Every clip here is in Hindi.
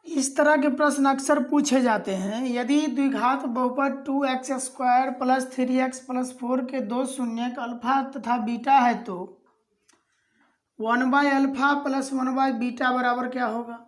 इस तरह के प्रश्न अक्सर पूछे जाते हैं। यदि द्विघात बहुपद 2x² प्लस 3x प्लस 4 के दो शून्यक अल्फा तथा बीटा है तो 1/अल्फा प्लस 1/बीटा बराबर क्या होगा?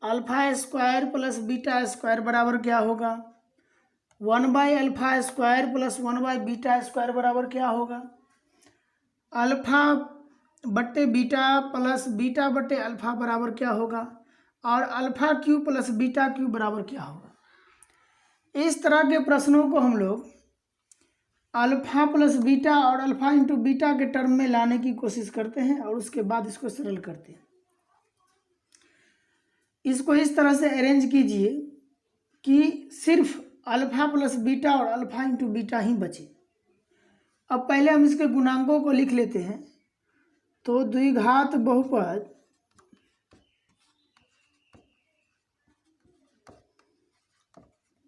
Alpha square plus beta square बराबर क्या होगा? 1/अल्फा स्क्वायर प्लस 1/बीटा स्क्वायर बराबर क्या होगा? अल्फा बट्टे बीटा प्लस बीटा बट्टे अल्फा बराबर क्या होगा? और alpha cube plus beta cube बराबर क्या होगा? इस तरह के प्रश्नों को हम लोग अल्फा प्लस बीटा और अल्फा इंटू बीटा के टर्म में लाने की कोशिश करते हैं और उसके बाद इसको सरल करते हैं। इसको इस तरह से अरेंज कीजिए कि सिर्फ अल्फा प्लस बीटा और अल्फा इंटू बीटा ही बचे। अब पहले हम इसके गुणांकों को लिख लेते हैं। तो द्विघात बहुपद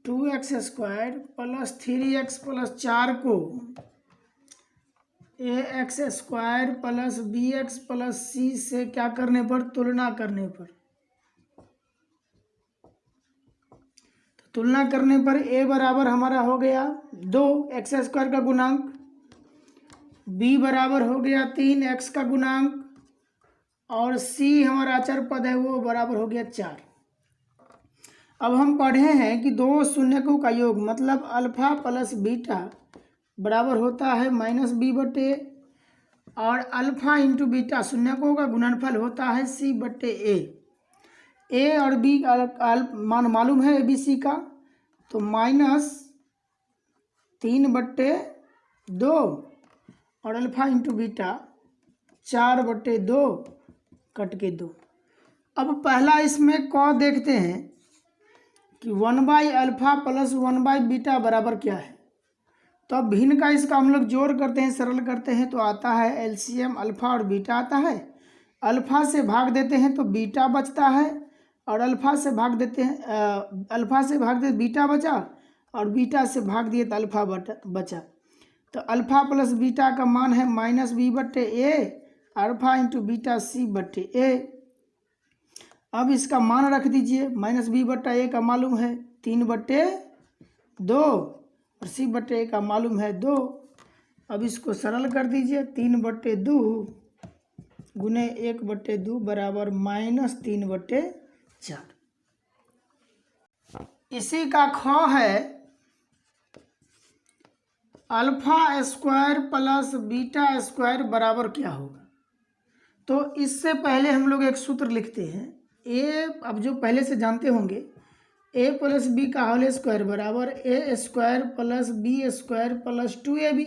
two X square plus 3x plus 4 को ax square plus bx plus c से क्या करने पर, तुलना करने पर, तो तुलना करने पर a बराबर हमारा हो गया 2x स्क्वायर का गुणांक, b बराबर हो गया 3x का गुणांक और c हमारा अचर पद है वो बराबर हो गया 4। अब हम पढ़े हैं कि दो शून्यकों का योग मतलब अल्फा प्लस बीटा बराबर होता है -b/a और अल्फा इंटू बीटा शून्यकों का गुणनफल होता है c/a। a और b मान मालूम है abc का, तो -3/2 और अल्फा इंटू बीटा 4/2 कट के 2। अब पहला इसमें क देखते हैं कि 1/अल्फा प्लस 1/बीटा बराबर क्या है। तो अब भिन्न का इसका हम लोग जोड़ करते हैं, सरल करते हैं तो आता है एलसीएम अल्फा और बीटा आता है। अल्फा से भाग देते हैं तो बीटा बचता है और अल्फा से भाग देते हैं अल्फा से भाग देते बीटा बचा और बीटा से भाग दिए तो अल्फा बचा। तो अल्फा प्लस बीटा का मान है -b/a alpha into beta c/a। अब इसका मान रख दीजिए, -b/a का मालूम है 3/2 और c/a का मालूम है 2। अब इसको सरल कर दीजिए, 3/2 गुने 1/2 बराबर -3/4। इसी का ख है alpha square plus beta square बराबर क्या होगा। तो इससे पहले हम लोग एक सूत्र लिखते हैं। अब जो पहले से जानते होंगे a प्लस बी का होल स्क्वायर बराबर a square plus B square plus 2ab।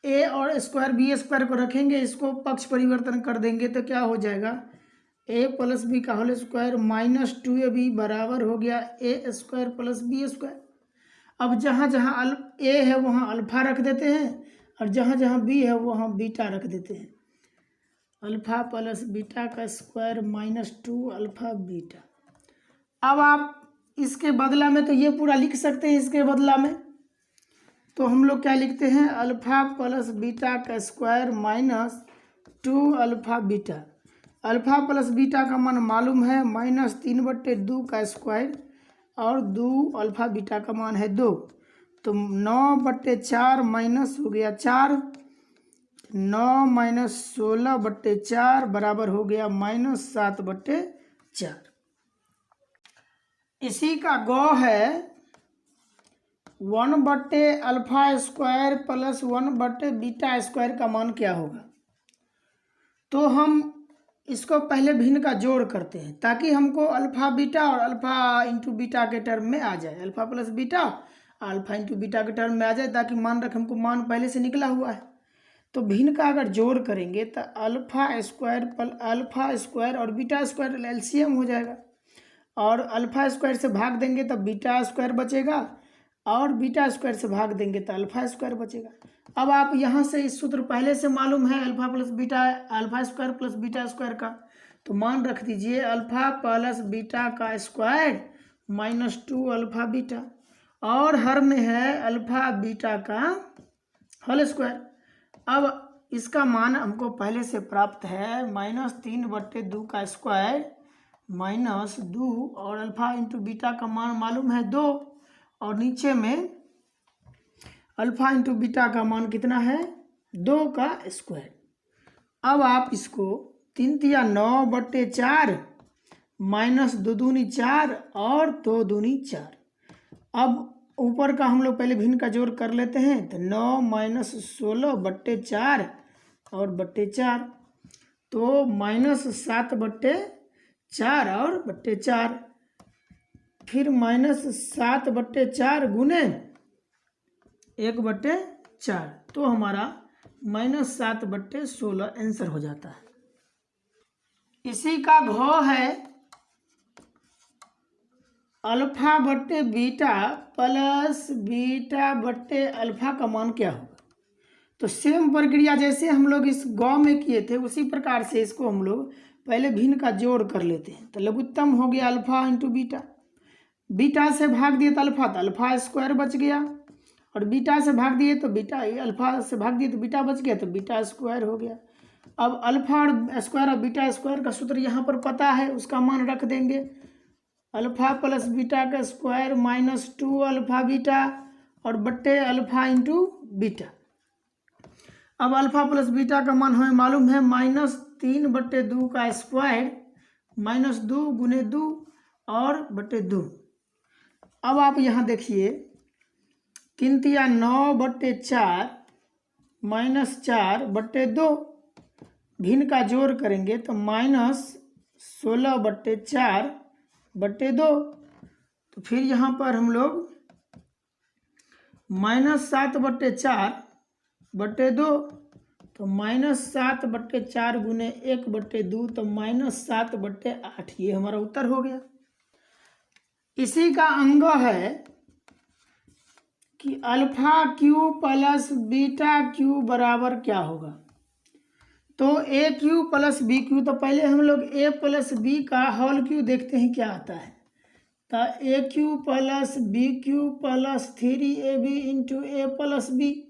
a और स्क्वायर बी स्क्वायर को रखेंगे, इसको पक्ष परिवर्तन कर देंगे तो क्या हो जाएगा, a प्लस बी का होल स्क्वायर -2ab बराबर हो गया a square plus B square. अब जहाँ जहाँ a है वहाँ अल्फा रख देते हैं और जहाँ जहाँ b है वहाँ बीटा रख देते हैं। अल्फा प्लस बीटा का स्क्वायर -2 अल्फा बीटा। अब आप इसके बदला में तो ये पूरा लिख सकते हैं, इसके बदला में तो हम लोग क्या लिखते हैं, अल्फा प्लस बीटा का square -2 alpha beta. Alpha plus beta का मान मालूम है -3/2 का स्क्वायर और 2 अल्फा बीटा का मान है 2, तो 9/4 माइनस हो गया 4, 9 - 16/4 बराबर हो गया -7/4। इसी का गौ है 1/अल्फा स्क्वायर प्लस 1/बीटा स्क्वायर का मान क्या होगा। तो हम इसको पहले भिन्न का जोड़ करते हैं ताकि हमको अल्फा बीटा और अल्फा इंटू बीटा के टर्म में आ जाए, alpha plus beta alpha into beta के टर्म में आ जाए, ताकि मान रख हमको मान पहले से निकला हुआ है। तो भिन्न का अगर जोड़ करेंगे तो अल्फा स्क्वायर और बीटा स्क्वायर एलसीएम हो जाएगा और अल्फा स्क्वायर से भाग देंगे तो बीटा स्क्वायर बचेगा और बीटा स्क्वायर से भाग देंगे तो अल्फा स्क्वायर बचेगा। अब आप यहाँ से इस सूत्र पहले से मालूम है alpha square plus beta square का, तो मान रख दीजिए अल्फा प्लस बीटा का स्क्वायर -2 अल्फा बीटा और हर में है अल्फा बीटा का होल स्क्वायर। अब इसका मान हमको पहले से प्राप्त है -3/2 का स्क्वायर माइनस 2 और अल्फा इंटू बीटा का मान मालूम है 2 और नीचे में अल्फा इंटू बीटा का मान कितना है 2 का स्क्वायर। अब आप इसको 3 तिया 9/4 माइनस 2 दूनी 4 और 2 दूनी 4। अब ऊपर का हम लोग पहले भिन्न का जोड़ कर लेते हैं तो 9 माइनस 16/4 और बट्टे 4 तो माइनस 7/4 और बट्टे 4 फिर माइनस 7/4 गुने 1/4 तो हमारा माइनस 7/16 आंसर हो जाता है। इसी का घ है अल्फा बट्टे बीटा प्लस बीटा बट्टे अल्फा का मान क्या होगा। तो सेम प्रक्रिया जैसे हम लोग इस गौ में किए थे उसी प्रकार से इसको हम लोग पहले भिन्न का जोड़ कर लेते हैं। तो लघुत्तम हो गया अल्फा इंटू बीटा, बीटा से भाग दिए तो अल्फा स्क्वायर बच गया और बीटा से भाग दिए तो बीटा, अल्फा से भाग दिए तो बीटा बच गया तो बीटा स्क्वायर हो गया। अब अल्फा और स्क्वायर और बीटा स्क्वायर का सूत्र यहाँ पर पता है, उसका मान रख देंगे अल्फा प्लस बीटा का स्क्वायर माइनस 2 अल्फा बीटा और बट्टे अल्फा इंटू बीटा। अब अल्फा प्लस बीटा का मान हमें मालूम है माइनस 3/2 का स्क्वायर माइनस 2 गुने 2 और बट्टे 2। अब आप यहाँ देखिए 3 तिया 9/4 माइनस 4/2 भिन्न का जोड़ करेंगे तो माइनस 16/4/2। तो फिर यहाँ पर हम लोग माइनस 7/4/2 तो माइनस 7/4 गुने 1/2 तो माइनस 7/8 ये हमारा उत्तर हो गया। इसी का अंग है कि alpha cube plus beta cube बराबर क्या होगा। तो a cube plus b cube, तो पहले हम लोग ए प्लस बी का होल क्यू देखते हैं क्या आता है। तो a cube plus b cube plus 3ab into a plus b.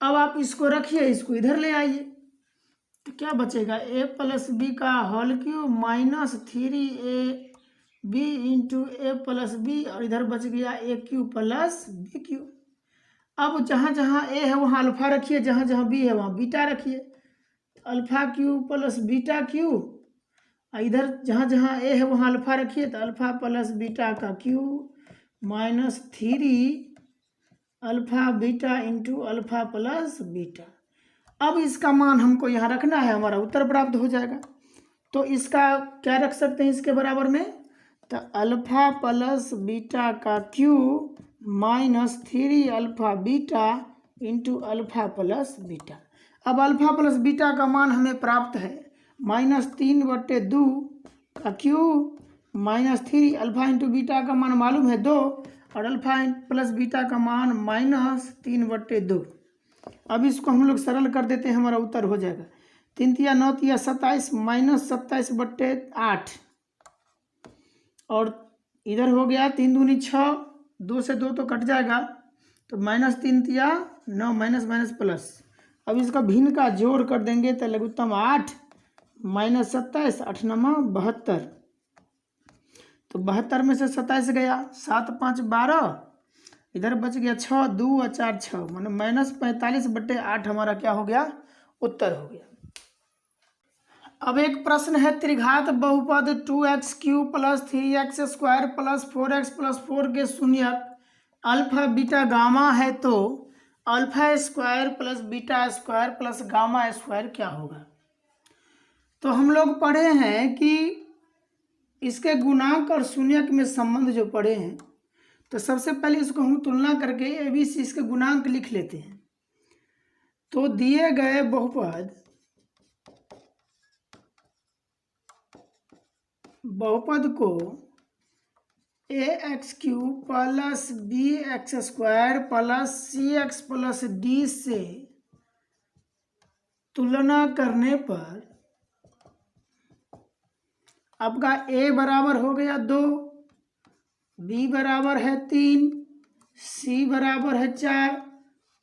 अब आप इसको रखिए, इसको इधर ले आइए तो क्या बचेगा ए प्लस बी का whole cube minus 3ab into a plus b और इधर बच गया a cube plus b cube. अब जहाँ जहाँ ए है वहाँ अल्फा रखिए, जहाँ जहाँ बी है वहाँ बीटा रखिए। Alpha cube plus beta Q, इधर जहाँ जहाँ ए है वहाँ अल्फा रखिए तो अल्फा प्लस बीटा का Q minus 3 alpha beta into alpha plus beta. अब इसका मान हमको यहाँ रखना है, हमारा उत्तर प्राप्त हो जाएगा। तो इसका क्या रख सकते हैं इसके बराबर में, तो अल्फा प्लस बीटा का Q minus 3 alpha beta into alpha plus beta. अब अल्फा प्लस बीटा का मान हमें प्राप्त है माइनस 3/2 का Q minus 3 alpha into beta का मान मालूम है 2 और अल्फा प्लस बीटा का मान माइनस 3/2। अब इसको हम लोग सरल कर देते हैं, हमारा उत्तर हो जाएगा 3 तिया 9 तिया 27 माइनस 27/8 और इधर हो गया 3 दूनी 6, 2 से 2 तो कट जाएगा तो माइनस 3 तिया 9 माइनस माइनस प्लस। अब इसका भिन्न का जोड़ कर देंगे तो लघुत्तम 8 माइनस 27 8 9 72 तो 72 में से 27 गया 7 5 12 इधर बच गया 6 2 और 4 6 मतलब माइनस 45/8 हमारा क्या हो गया उत्तर हो गया। अब एक प्रश्न है त्रिघात बहुपद 2x³ plus 3x² plus 4x plus 4 के शून्यक अल्फा बीटा गामा है तो alpha square plus beta square plus gamma square क्या होगा। तो हम लोग पढ़े हैं कि इसके गुणांक और शून्यक में संबंध जो पढ़े हैं, तो सबसे पहले इसको हम तुलना करके ABC इसके गुणांक लिख लेते हैं। तो दिए गए बहुपद को ax³ plus bx² plus cx plus d से तुलना करने पर आपका a बराबर हो गया 2, b बराबर है 3, c बराबर है 4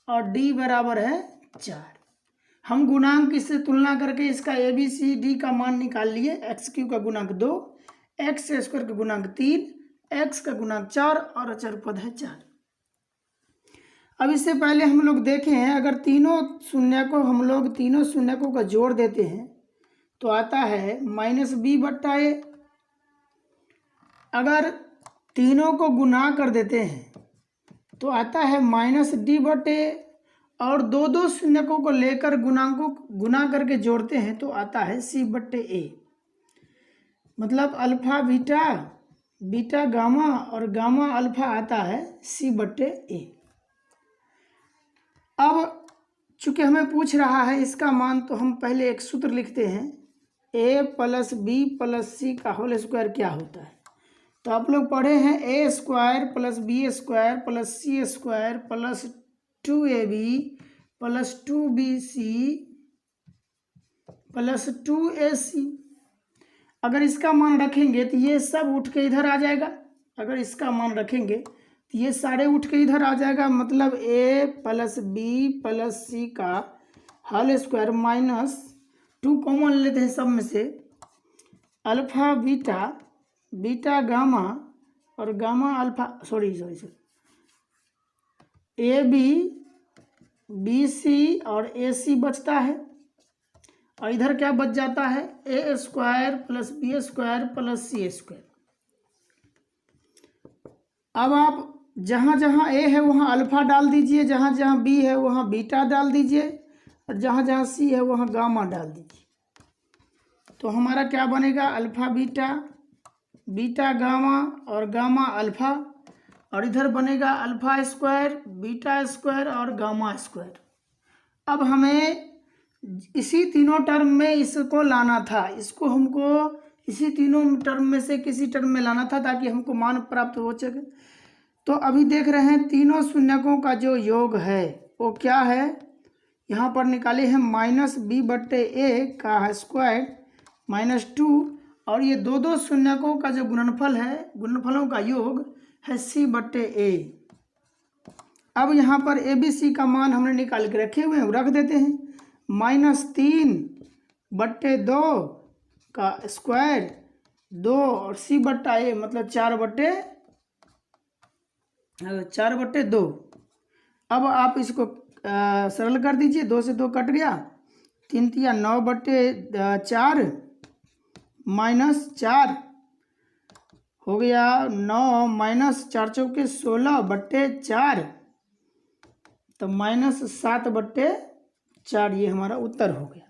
और d बराबर है 4। हम गुणांक इससे तुलना करके इसका ABCD का मान निकाल लिए। x³ का गुणांक 2, x² का गुणांक 3, x का गुणांक 4 और अचर पद है 4। अब इससे पहले हम लोग देखे हैं, अगर तीनों शून्यकों का जोड़ देते हैं तो आता है -b/a। अगर तीनों को गुना कर देते हैं तो आता है -d/a, और दो शून्यकों को लेकर गुणांकों गुना करके जोड़ते हैं तो आता है c/a। मतलब अल्फा बीटा, बीटा गामा और गामा अल्फा आता है c/a। अब चूंकि हमें पूछ रहा है इसका मान, तो हम पहले एक सूत्र लिखते हैं, a + b + c का होल स्क्वायर क्या होता है। तो आप लोग पढ़े हैं a² + b² + c² + 2ab + 2bc + 2ac। अगर इसका मान रखेंगे तो ये सब उठ के इधर आ जाएगा। अगर इसका मान रखेंगे तो ये सारे उठ के इधर आ जाएगा। मतलब a + b + c का होल स्क्वायर -2 कॉमन लेते हैं सब में से, अल्फा बीटा, बीटा गामा और gamma alpha, sorry AB BC और AC बचता है। और इधर क्या बच जाता है, a² + b² + c²। अब आप जहाँ जहाँ a है वहाँ अल्फा डाल दीजिए, जहाँ जहाँ b है वहाँ बीटा डाल दीजिए, और जहाँ जहाँ c है वहाँ गामा डाल दीजिए। तो हमारा क्या बनेगा, अल्फा बीटा, बीटा गामा और गामा अल्फा, और इधर बनेगा अल्फा स्क्वायर, बीटा स्क्वायर और गामा स्क्वायर। अब हमें इसी तीनों टर्म में इसको लाना था, इसको हमको इसी तीनों टर्म में से किसी टर्म में लाना था ताकि हमको मान प्राप्त हो सके। तो अभी देख रहे हैं तीनों शून्यकों का जो योग है वो क्या है, यहाँ पर निकाले हैं -b/a का स्क्वायर -2, और ये दो शून्यकों का जो गुणनफल है, गुणनफलों का योग है c/a। अब यहाँ पर ABC का मान हमने निकाल के रखे हुए हैं, रख देते हैं। -3/2 का स्क्वायर 2 और c/a मतलब 4/2। अब आप इसको सरल कर दीजिए, 2 से 2 कट गया, 3 × 9/4 -4 हो गया 9 -4 × 16/4, तो -7/4 ये हमारा उत्तर हो गया।